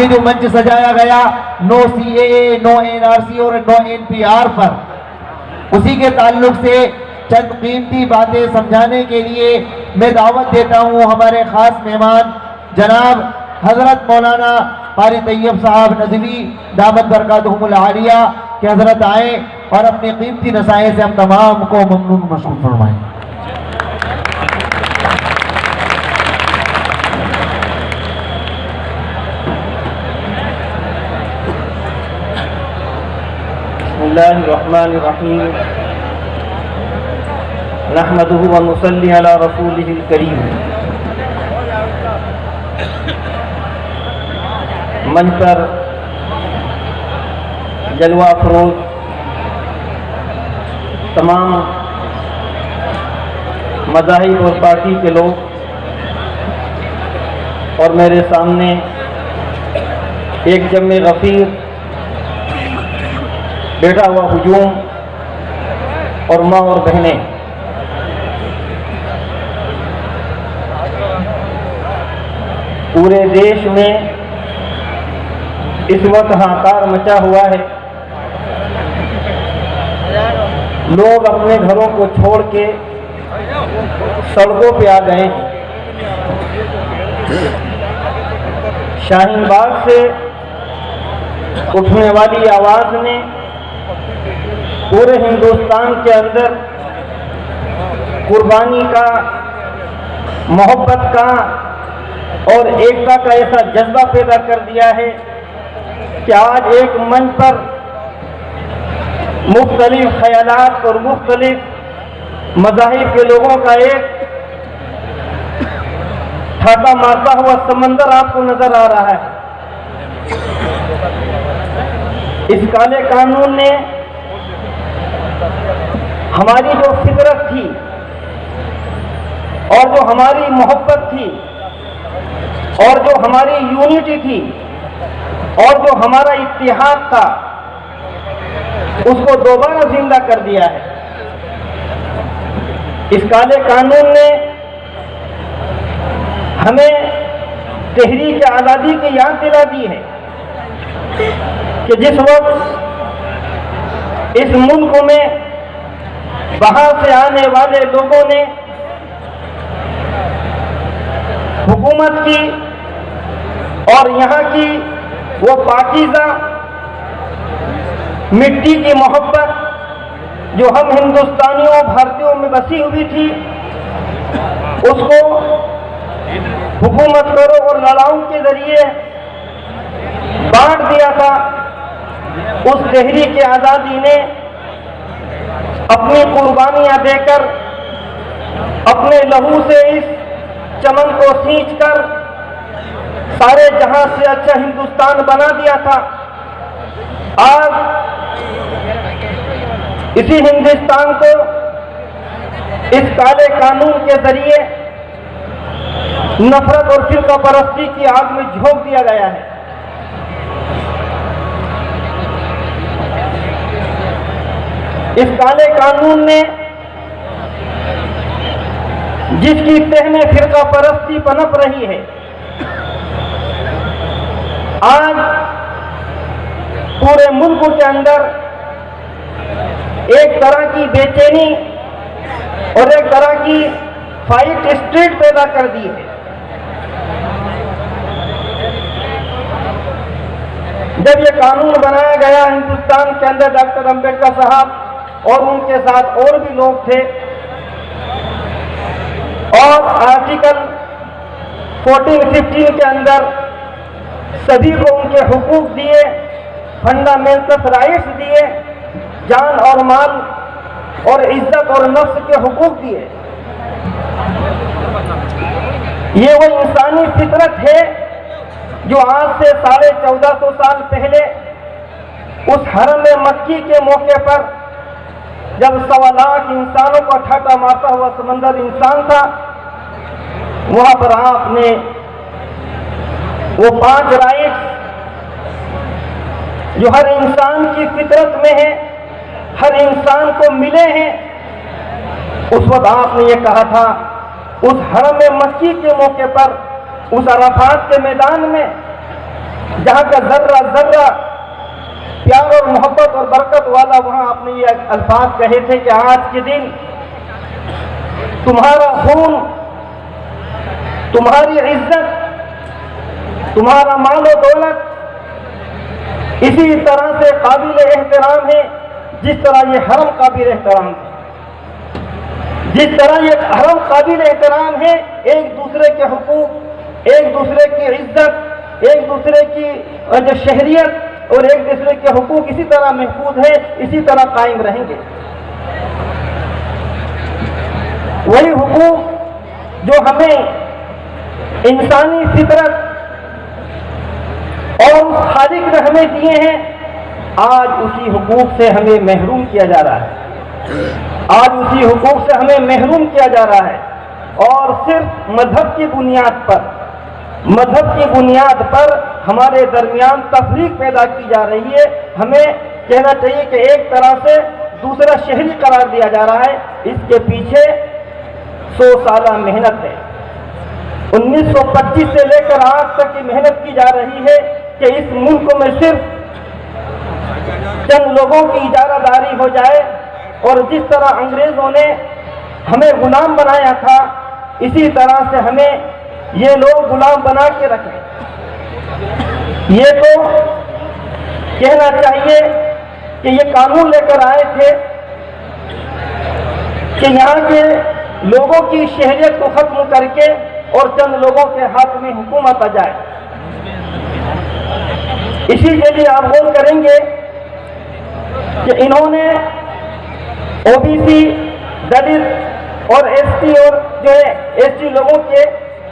ये जो मंच सजाया गया नो CAA, नो NRC और नो NPR पर, उसी के ताल्लुक से चंद कीमती बातें समझाने के लिए मैं दावत देता हूँ हमारे खास मेहमान जनाब हजरत मौलाना कारी तैयब साहब नदवी दामत बरकातहुमुल आलिया कि हजरत आए और अपनी कीमती नसाए से हम तमाम को ममनून मशहूर फरमाएं। बिस्मिल्लाहिर्रहमानिर्रहीम नहमदुहु व नुसल्ली अला रसूलिहिल करीम। मंच पर जलवा फरोज तमाम मज़ाहिब और पार्टी के लोग और मेरे सामने एक जम्मे गफ़ीर बैठा हुआ हुजूम और माँ और बहनें, पूरे देश में इस वक्त हाहाकार मचा हुआ है। लोग अपने घरों को छोड़ के सड़कों पे आ गए हैं। शाहीन बाग से उठने वाली आवाज़ ने पूरे हिंदुस्तान के अंदर कुर्बानी का, मोहब्बत का और एकता का ऐसा जज्बा पैदा कर दिया है कि आज एक मंच पर मुख्तलिफ ख्यालात और मुख्तलिफ मज़ाहिब के लोगों का एक ठाटा मारता हुआ समंदर आपको नजर आ रहा है। इस काले कानून ने हमारी जो फितरत थी और जो हमारी मोहब्बत थी और जो हमारी यूनिटी थी और जो हमारा इत्तेहाद था, उसको दोबारा जिंदा कर दिया है। इस काले कानून ने हमें तहरीक आज़ादी की याद दिला दी है कि जिस वक्त इस मुल्क में बाहर से आने वाले लोगों ने हुकूमत की और यहाँ की वो पाकीज़ा मिट्टी की मोहब्बत जो हम हिंदुस्तानियों भारतीयों में बसी हुई थी, उसको हुकूमत करो और लड़ाऊ के जरिए बांट दिया था। उस तहरीक आज़ादी ने अपनी कुर्बानियां देकर, अपने लहू से इस चमन को सींचकर सारे जहां से अच्छा हिंदुस्तान बना दिया था। आज इसी हिंदुस्तान को इस काले कानून के जरिए नफरत और फिरका परस्ती की आग में झोंक दिया गया है। इस काले कानून ने जिसकी तह में फिरका परस्ती पनप रही है, आज पूरे मुल्क के अंदर एक तरह की बेचैनी और एक तरह की फाइट स्ट्रीट पैदा कर दी है। जब ये कानून बनाया गया हिंदुस्तान के अंदर, डॉक्टर अंबेडकर साहब और उनके साथ और भी लोग थे और आर्टिकल 14-15 के अंदर सभी को उनके हुकूक दिए, फंडामेंटल राइट्स दिए, जान और माल और इज्जत और नफ्स के हुकूक दिए। ये वो इंसानी फितरत है जो आज से 1450 साल पहले उस हरम मक्की के मौके पर जब 1.25 लाख इंसानों का ठाटा मारता हुआ समंदर इंसान था, वहां पर आपने वो 5 राइट्स जो हर इंसान की फितरत में है, हर इंसान को मिले हैं, उस वक्त आपने ये कहा था उस हरम मक्की के मौके पर, उस अराफात के मैदान में जहाँ का जर्रा जर्रा प्यार और मोहब्बत और बरकत वाला, वहाँ आपने ये अल्फाज कहे थे कि आज के दिन तुम्हारा खून, तुम्हारी इज्जत, तुम्हारा माल और दौलत इसी तरह से काबिल एहतराम है जिस तरह ये हरम काबिल एहतराम है। जिस तरह ये हरम काबिल एहतराम है, एक दूसरे के हुकूक, एक दूसरे की इज्जत, एक दूसरे की जो शहरियत और एक दूसरे के हुकूक इसी तरह महफूज है, इसी तरह कायम रहेंगे। वही हुकूक जो हमें इंसानी फितरत और उस खालिक ने हमें दिए हैं, आज उसी हुकूक से हमें महरूम किया जा रहा है। आज उसी हुकूक से हमें महरूम किया जा रहा है और सिर्फ मजहब की बुनियाद पर हमारे दरमियान तफरीक पैदा की जा रही है। हमें कहना चाहिए कि एक तरह से दूसरा शहरी करार दिया जा रहा है। इसके पीछे 100 साल मेहनत है। 1925 से लेकर आज तक की मेहनत की जा रही है कि इस मुल्क में सिर्फ चंद लोगों की इजारादारी हो जाए और जिस तरह अंग्रेजों ने हमें गुलाम बनाया था, इसी तरह से हमें ये लोग गुलाम बना के रखें। ये तो कहना चाहिए कि ये कानून लेकर आए थे कि यहाँ के लोगों की शहरियत को खत्म करके और चंद लोगों के हाथ में हुकूमत आ जाए। इसी के लिए आप गौर करेंगे कि इन्होंने ओबीसी, दलित और एसटी और जो है एसटी लोगों के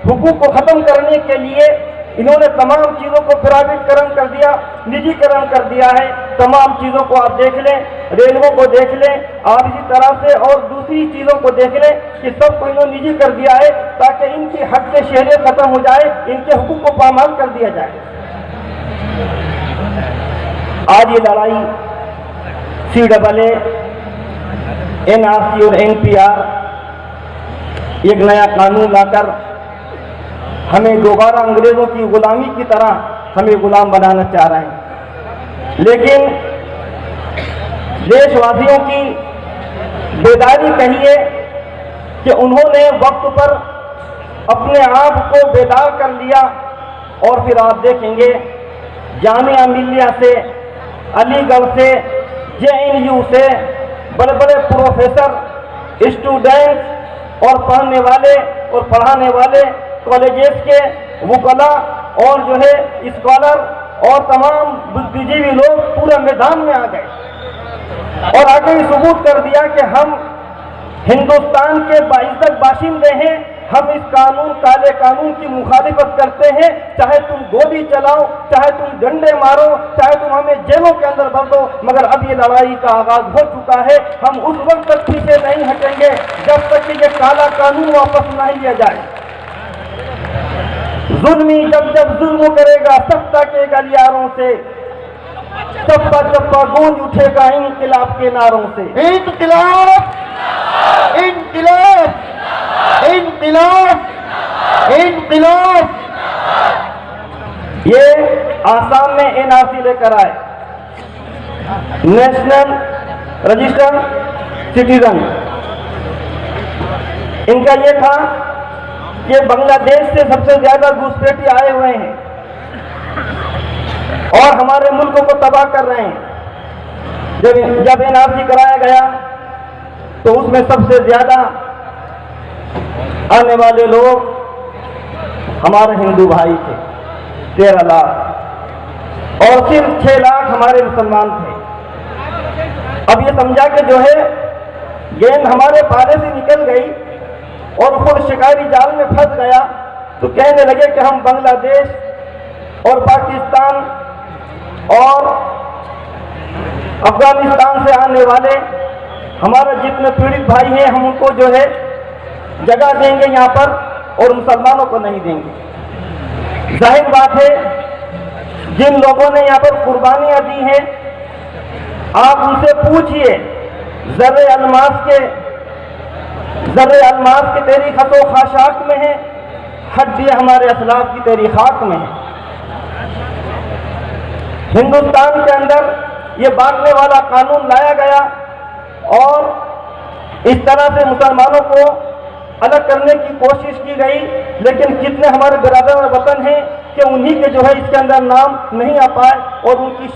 हुकूक को खत्म करने के लिए इन्होंने तमाम चीज़ों को प्राइवेटकरण कर दिया, निजीकरण कर दिया है। तमाम चीज़ों को आप देख लें, रेलवे को देख लें, आप इसी तरह से और दूसरी चीज़ों को देख लें कि सबको इन्होंने निजी कर दिया है ताकि इनकी हक के शहरियत खत्म हो जाए, इनके हुकूक को पामाल कर दिया जाए। आज ये लड़ाई CAA, NRC और NPR एक नया कानून लाकर हमें दोबारा अंग्रेजों की गुलामी की तरह हमें गुलाम बनाना चाह रहे हैं। लेकिन देशवासियों की बेदारी कहिए कि उन्होंने वक्त पर अपने आप को बेदार कर लिया और फिर आप देखेंगे जामिया मिलिया से, अलीगढ़ से, JNU से बड़े बड़े प्रोफेसर, स्टूडेंट्स और पढ़ने वाले और पढ़ाने वाले कॉलेजेस के वकला और जो है स्कॉलर और तमाम बुद्धिजीवी लोग पूरे मैदान में आ गए और आगे सबूत कर दिया कि हम हिंदुस्तान के बाइज्जत बाशिंदे हैं, हम इस कानून, काले कानून की मुखालिफत करते हैं। चाहे तुम गोली चलाओ, चाहे तुम डंडे मारो, चाहे तुम हमें जेलों के अंदर भर दो, मगर अब ये लड़ाई का आगाज हो चुका है। हम उस वक्त तक पीछे नहीं हटेंगे जब तक कि ये काला कानून वापस नहीं लिया जाए। जुल्मी जब जब जुल्म करेगा सत्ता के गलियारों से, चप्पा चप्पा गूंज उठेगा इनकिलाब के नारों से। इनकिलाब, इनकिलाब, इनकिलाब, इनकिलाब। ये आसाम में NRC लेकर आए, नेशनल रजिस्टर सिटीजन। इनका ये था कि बांग्लादेश से सबसे ज्यादा घुसपैठी आए हुए हैं और हमारे मुल्क को तबाह कर रहे हैं। जब NRC कराया गया तो उसमें सबसे ज्यादा आने वाले लोग हमारे हिंदू भाई थे, 13 लाख, और सिर्फ 6 लाख हमारे मुसलमान थे। अब ये समझा कि जो है गेंद हमारे पाले से निकल गई और खुद शिकारी जाल में फंस गया, तो कहने लगे कि हम बांग्लादेश और पाकिस्तान और अफगानिस्तान से आने वाले हमारे जितने पीड़ित भाई हैं, हम उनको जो है जगह देंगे यहाँ पर और मुसलमानों को नहीं देंगे। जाहिर बात है, जिन लोगों ने यहाँ पर कुर्बानियाँ दी हैं, आप उनसे पूछिए, ज़र्रे अलमास की तेरी खतो खाशाक में है, हड्डियाँ हमारे असलाफ की तेरी खाक में है। हिंदुस्तान के अंदर ये बांटने वाला कानून लाया गया और इस तरह से मुसलमानों को अलग करने की कोशिश की गई, लेकिन कितने हमारे बिरादर वतन हैं कि उन्हीं के जो है इसके अंदर नाम नहीं आ पाए और उनकी